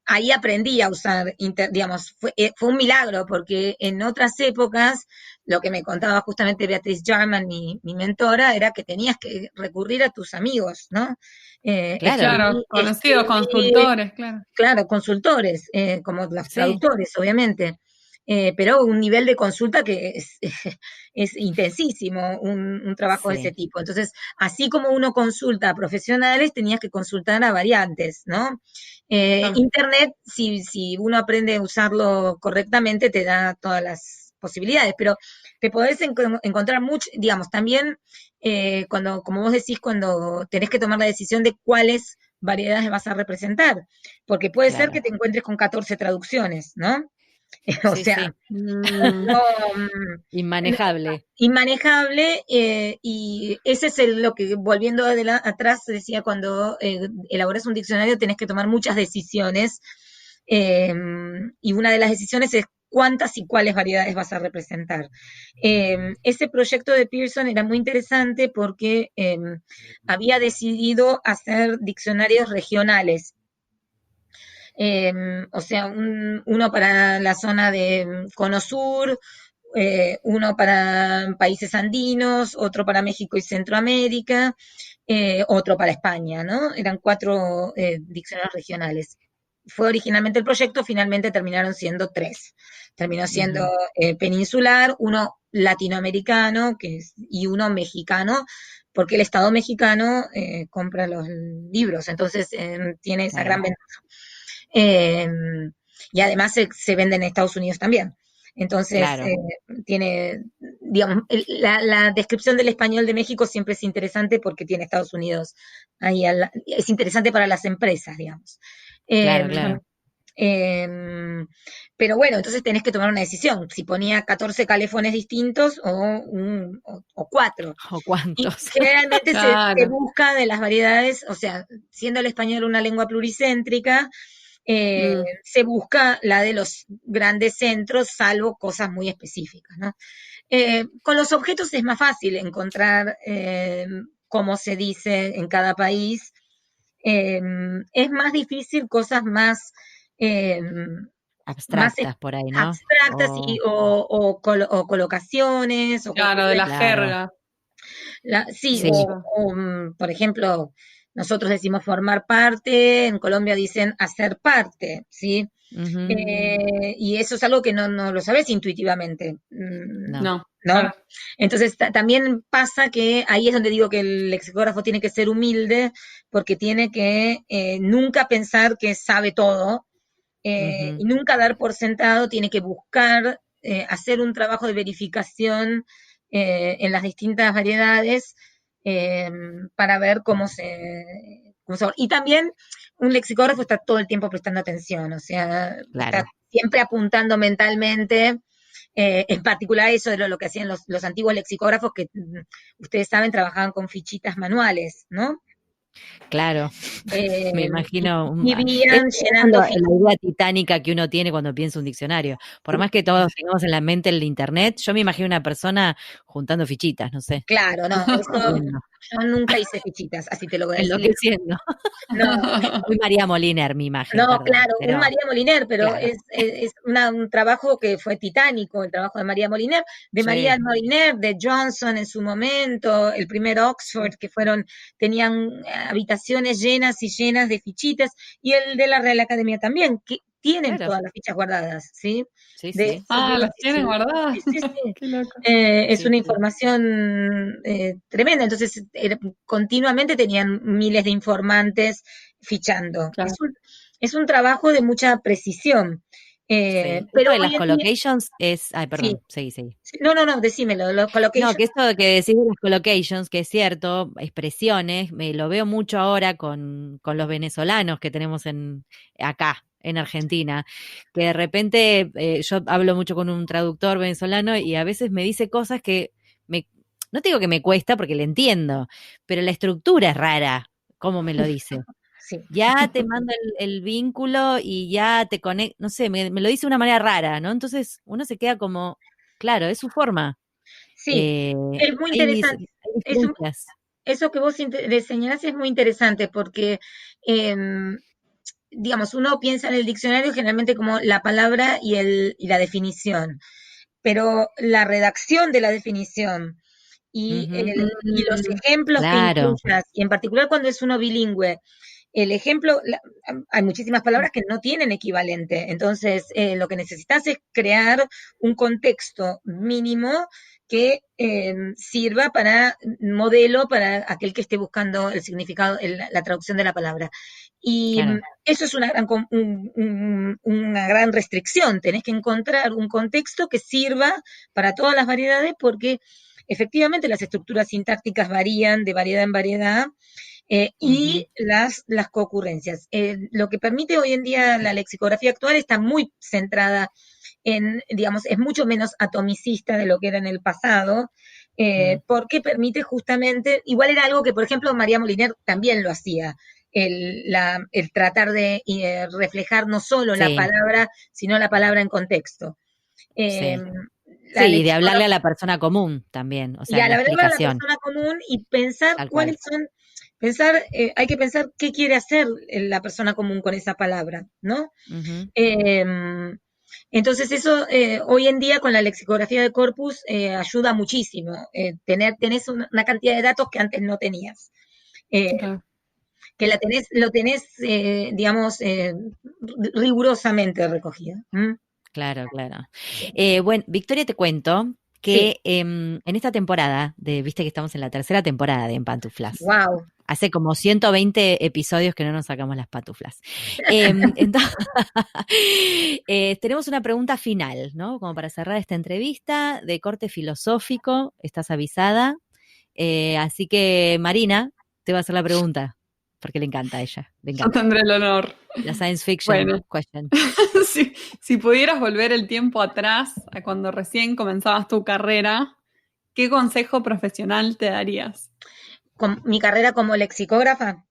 Ahí aprendí a usar, digamos, fue un milagro, porque en otras épocas, lo que me contaba justamente Beatriz Jarman, mi mentora, era que tenías que recurrir a tus amigos, ¿no?
Claro,
Claro, conocidos,
Escribir,
consultores, claro.
claro, consultores, como los
sí,
traductores, obviamente. Pero un nivel de consulta que es, es intensísimo, un trabajo de ese
sí,
tipo. Entonces, así como uno consulta a profesionales, tenías que consultar a variantes, ¿no?
Claro.
Internet, si uno aprende a usarlo correctamente, te da todas las posibilidades, pero te podés encontrar mucho, digamos, también cuando, como vos decís, cuando tenés que tomar la decisión de cuáles variedades vas a representar, porque puede ser que
claro.
te encuentres con 14 traducciones, ¿no? O
Sí,
sea,
sí,
Mm,
no,
inmanejable.
inmanejable, y ese es lo que, volviendo atrás, decía, cuando elaboras un diccionario tenés que tomar muchas decisiones, eh, y una de las decisiones es cuántas y cuáles variedades vas a representar. Ese proyecto de Pearson era muy interesante porque había decidido hacer diccionarios regionales, o sea, uno para la zona de Cono Sur, uno para países andinos, otro para México y Centroamérica, otro para España, ¿no? Eran 4 diccionarios regionales. Fue originalmente el proyecto, finalmente terminaron siendo 3. Terminó siendo
Ujú.
peninsular, uno latinoamericano y uno mexicano, porque el Estado mexicano compra los libros, entonces tiene esa gran
Claro,
ventaja. Eh, y además se vende en Estados Unidos también. Entonces,
claro.
tiene, digamos, la descripción del español de México siempre es interesante porque tiene Estados Unidos ahí, es interesante para las empresas, digamos. Eh,
Claro, claro.
eh, pero bueno, entonces tenés que tomar una decisión, si ponía 14 calefones distintos o 4.
¿O
Y
cuántos?
generalmente se
claro.
busca de las variedades, o sea, siendo el español una lengua pluricéntrica,
Mm,
se busca la de los grandes centros, salvo cosas muy específicas, ¿no? Con los objetos es más fácil encontrar cómo se dice en cada país. Eh, es más difícil cosas eh, más
Abstractas por ahí, ¿no?
abstractas
O,
o colocaciones o
claro, de la
conjugaciones.
claro,
jerga.
Sí,
sí.
por ejemplo, nosotros decimos formar parte, en Colombia dicen hacer parte, ¿sí?
Ujú.
Y eso es algo que no lo sabes intuitivamente,
No,
No,
¿no?
claro.
Entonces también pasa que ahí es donde digo que el lexicógrafo tiene que ser humilde, porque tiene que nunca pensar que sabe todo,
ujú.
y nunca dar por sentado, tiene que buscar hacer un trabajo de verificación en las distintas variedades, eh, para ver y también un lexicógrafo está todo el tiempo prestando atención, o sea, está
Claro.
siempre apuntando mentalmente, en particular eso era lo que hacían los antiguos lexicógrafos que ustedes saben, trabajaban con fichitas manuales, ¿no?
Claro, me
Eh,
imagino. Es
Vivían llenando
la
fichitas.
idea titánica que uno tiene cuando piensa un diccionario. Por más que todos tengamos en la mente el internet, yo me imagino una persona juntando fichitas, no sé,
Claro, no, eso
viendo,
yo nunca hice fichitas, así te lo voy a decir.
enloqueciendo.
No,
Muy María Moliner, mi imagen,
no,
perdón,
claro, un
pero
María Moliner, pero
claro,
es un trabajo que fue titánico, el trabajo de María
sí,
Moliner, de Johnson en su momento, el primer Oxford, que tenían habitaciones llenas y llenas de fichitas, y el de la Real Academia también, que tienen todas las fichas guardadas, ¿sí?
Sí.
¿Las tienen guardadas?
Sí.
Qué loco.
Es una información tremenda, entonces continuamente tenían miles de informantes fichando.
Claro.
Es un trabajo de mucha precisión.
Pero
esto
de las collocations es... Ay, perdón, seguí.
No, decímelo, los collocations.
No, que esto que decís de las collocations, que es cierto, expresiones, me lo veo mucho ahora con los venezolanos que tenemos acá, en Argentina, que de repente yo hablo mucho con un traductor venezolano y a veces me dice cosas que no te digo que me cuesta porque le entiendo, pero la estructura es rara, cómo me lo dice.
Sí.
Ya te mando el vínculo y ya te conecto, no sé, me lo dice de una manera rara, ¿no? Entonces uno se queda como, claro, es su forma.
Sí, es muy interesante. Eso que vos señalás es muy interesante porque, digamos, uno piensa en el diccionario generalmente como la palabra y la definición, pero la redacción de la definición y los ejemplos que incluyas, y en particular cuando es uno bilingüe, el ejemplo, hay muchísimas palabras que no tienen equivalente, entonces lo que necesitas es crear un contexto mínimo que sirva para modelo para aquel que esté buscando el significado, la traducción de la palabra. Y eso es una gran restricción, tenés que encontrar un contexto que sirva para todas las variedades porque efectivamente las estructuras sintácticas varían de variedad en variedad, y las concurrencias. Lo que permite hoy en día la lexicografía actual está muy centrada en, digamos, es mucho menos atomicista de lo que era en el pasado, porque permite justamente, igual era algo que, por ejemplo, María Moliner también lo hacía, el tratar de reflejar no solo la palabra, sino la palabra en contexto.
Y de hablarle a la persona común también, o sea,
y la explicación. A la persona común y pensar cuáles son, hay que pensar qué quiere hacer la persona común con esa palabra, ¿no? Entonces eso hoy en día con la lexicografía de corpus ayuda muchísimo, tenés una cantidad de datos que antes no tenías. Que lo tenés, digamos, rigurosamente recogida.
Claro. Bueno, Victoria, te cuento que en esta temporada, viste que estamos en la tercera temporada de En Pantuflas.
Wow.
Hace como 120 episodios que no nos sacamos las pantuflas. Entonces, tenemos una pregunta final, ¿no? Como para cerrar esta entrevista de corte filosófico, estás avisada. Así que Marina te va a hacer la pregunta, porque le encanta a ella.
Yo tendré el honor.
La science fiction question.
Si pudieras volver el tiempo atrás, a cuando recién comenzabas tu carrera, ¿qué consejo profesional te darías?
¿Con mi carrera como lexicógrafa?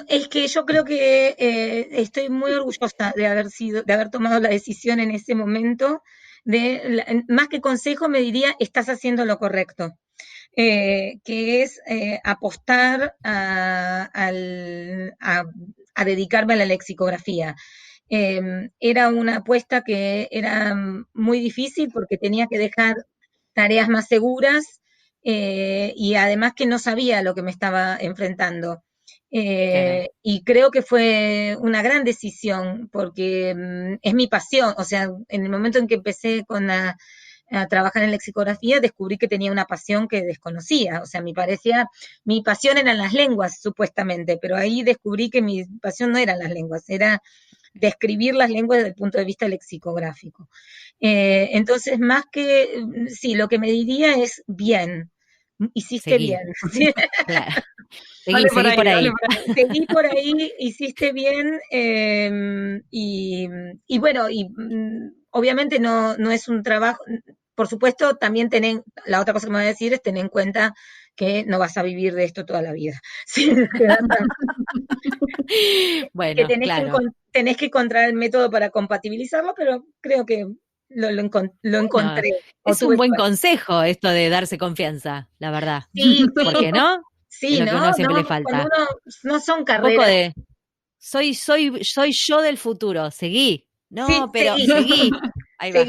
Es que yo creo que estoy muy orgullosa de haber tomado la decisión en ese momento. Más que consejo, me diría, estás haciendo lo correcto. Que es apostar a dedicarme a la lexicografía. Era una apuesta que era muy difícil porque tenía que dejar tareas más seguras y además que no sabía lo que me estaba enfrentando. Y creo que fue una gran decisión porque es mi pasión, o sea, en el momento en que empecé a trabajar en lexicografía, descubrí que tenía una pasión que desconocía, o sea, mi pasión eran las lenguas, supuestamente, pero ahí descubrí que mi pasión no eran las lenguas, era describir las lenguas desde el punto de vista lexicográfico. Entonces, más que, sí, lo que me diría es bien, hiciste bien.
Claro. Seguí por ahí.
Seguí por ahí, hiciste bien, y bueno, obviamente no es un trabajo, por supuesto, también la otra cosa que me voy a decir es tener en cuenta que no vas a vivir de esto toda la vida. ¿Sí?
Bueno,
que
claro.
Tenés que encontrar el método para compatibilizarlo, pero creo que lo encontré.
Es un buen consejo esto de darse confianza, la verdad.
Sí,
¿Por qué no?
Sí,
es lo que a uno siempre le falta.
No son carreras.
Un poco de soy yo del futuro, seguí. No,
sí,
pero
seguí.
Ahí va.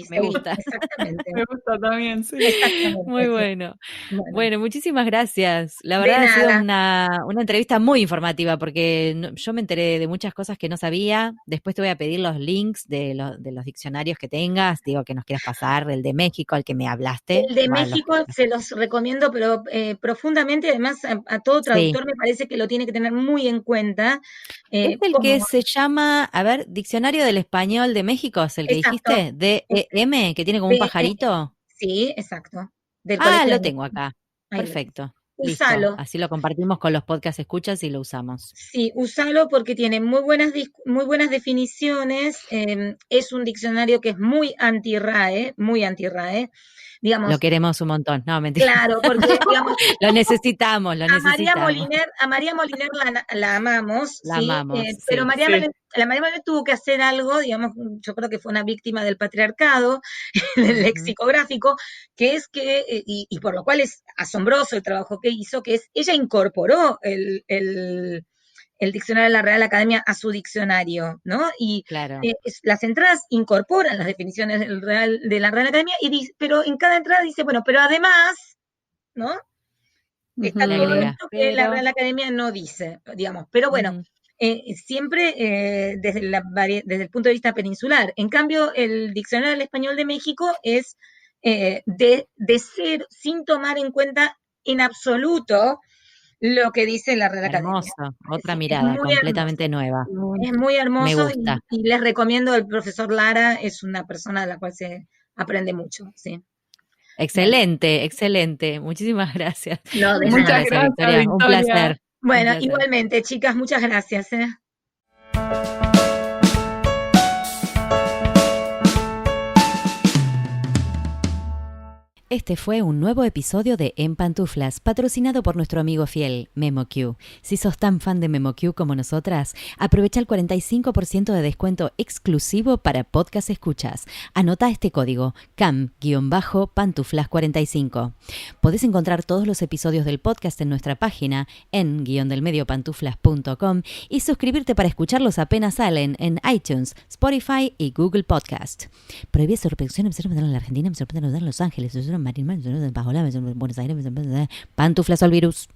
Me gusta.
Exactamente.
Me gusta también, sí.
Muy bueno. Bueno, muchísimas gracias. La verdad ha sido una entrevista muy informativa porque yo me enteré de muchas cosas que no sabía. Después te voy a pedir los links de los diccionarios que tengas, digo, que nos quieras pasar, el de México, al que me hablaste.
El de México se los recomiendo, pero profundamente, además a todo traductor me parece que lo tiene que tener muy en cuenta.
Es el que se llama, a ver, Diccionario del Español de México, ¿es el que dijiste? DEM, que tiene como un pajarito.
Sí, exacto.
Lo tengo acá. Perfecto. Listo. Así lo compartimos con los podcast escuchas y lo usamos.
Sí, usalo porque tiene muy buenas definiciones. Es un diccionario que es muy anti-RAE, digamos.
Lo queremos un montón, no, mentira.
Claro, porque digamos,
lo necesitamos. A
María Moliner la amamos,
la amamos,
pero María Moliner tuvo que hacer algo, digamos, yo creo que fue una víctima del patriarcado lexicográfico, que es que, y por lo cual es asombroso el trabajo que hizo, que es, ella incorporó el diccionario de la Real Academia a su diccionario, ¿no? Y
claro.
Las entradas incorporan las definiciones de la Real Academia, pero en cada entrada dice, bueno, pero además, ¿no? Está todo esto que la Real Academia no dice, digamos. Pero bueno, siempre desde el punto de vista peninsular. En cambio, el Diccionario del Español de México es de ser, sin tomar en cuenta en absoluto lo que dice la Real Academia.
Hermoso, otra mirada completamente nueva.
Es muy hermoso.
Me gusta.
Y les recomiendo al profesor Lara, es una persona de la cual se aprende mucho, sí.
Excelente, excelente. Muchísimas gracias.
No, muchas gracias, Victoria.
Un placer.
Bueno, igualmente, chicas, muchas gracias.
Este fue un nuevo episodio de En Pantuflas, patrocinado por nuestro amigo fiel, MemoQ. Si sos tan fan de MemoQ como nosotras, aprovecha el 45% de descuento exclusivo para podcast escuchas. Anota este código, CAM-pantuflas45. Podés encontrar todos los episodios del podcast en nuestra página, en _pantuflas.com, y suscribirte para escucharlos apenas salen en iTunes, Spotify y Google Podcast. Prohibida su reproducción en la Argentina, en Los Ángeles, Buenos Aires, Pantuflas al virus.